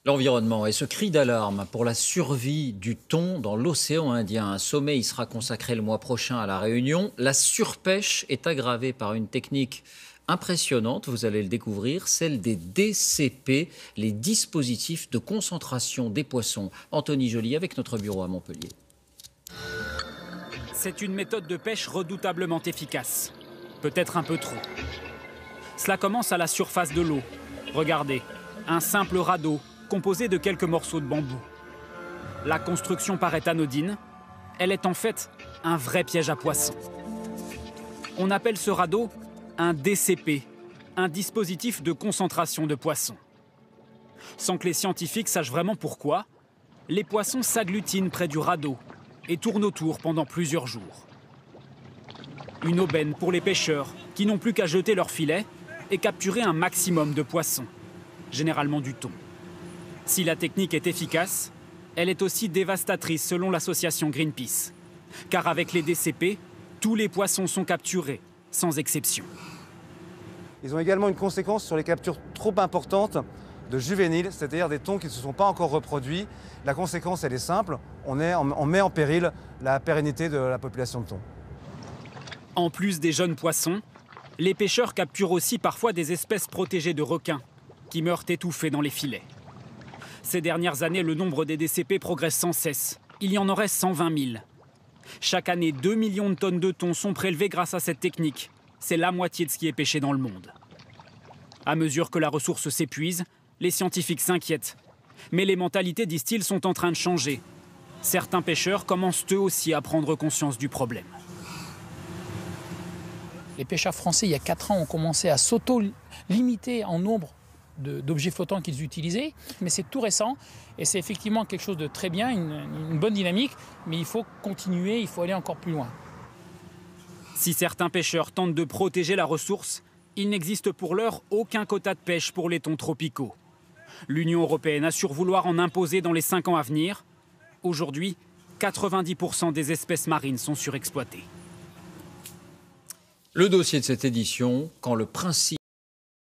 L'environnement et ce cri d'alarme pour la survie du thon dans l'océan Indien. Un sommet y sera consacré le mois prochain à La Réunion. La surpêche est aggravée par une technique impressionnante, vous allez le découvrir, celle des DCP, les dispositifs de concentration des poissons. Anthony Joly avec notre bureau à Montpellier. C'est une méthode de pêche redoutablement efficace. Peut-être un peu trop. Cela commence à la surface de l'eau. Regardez, un simple radeau composé de quelques morceaux de bambou. La construction paraît anodine. Elle est en fait un vrai piège à poissons. On appelle ce radeau un DCP, un dispositif de concentration de poissons. Sans que les scientifiques sachent vraiment pourquoi, les poissons s'agglutinent près du radeau et tournent autour pendant plusieurs jours. Une aubaine pour les pêcheurs qui n'ont plus qu'à jeter leur filet et capturer un maximum de poissons, généralement du thon. Si la technique est efficace, elle est aussi dévastatrice selon l'association Greenpeace. Car avec les DCP, tous les poissons sont capturés, sans exception. Ils ont également une conséquence sur les captures trop importantes de juvéniles, c'est-à-dire des thons qui ne se sont pas encore reproduits. La conséquence, elle est simple, on met en péril la pérennité de la population de thon. En plus des jeunes poissons, les pêcheurs capturent aussi parfois des espèces protégées de requins, qui meurent étouffés dans les filets. Ces dernières années, le nombre des DCP progresse sans cesse. Il y en aurait 120 000. Chaque année, 2 millions de tonnes de thon sont prélevées grâce à cette technique. C'est la moitié de ce qui est pêché dans le monde. À mesure que la ressource s'épuise, les scientifiques s'inquiètent. Mais les mentalités, disent-ils, sont en train de changer. Certains pêcheurs commencent eux aussi à prendre conscience du problème. Les pêcheurs français, il y a 4 ans, ont commencé à s'auto-limiter en nombre d'objets flottants qu'ils utilisaient. Mais c'est tout récent et c'est effectivement quelque chose de très bien, une bonne dynamique. Mais il faut continuer, il faut aller encore plus loin. Si certains pêcheurs tentent de protéger la ressource, il n'existe pour l'heure aucun quota de pêche pour les thons tropicaux. L'Union européenne assure vouloir en imposer dans les 5 ans à venir. Aujourd'hui, 90% des espèces marines sont surexploitées. Le dossier de cette édition, quand le principe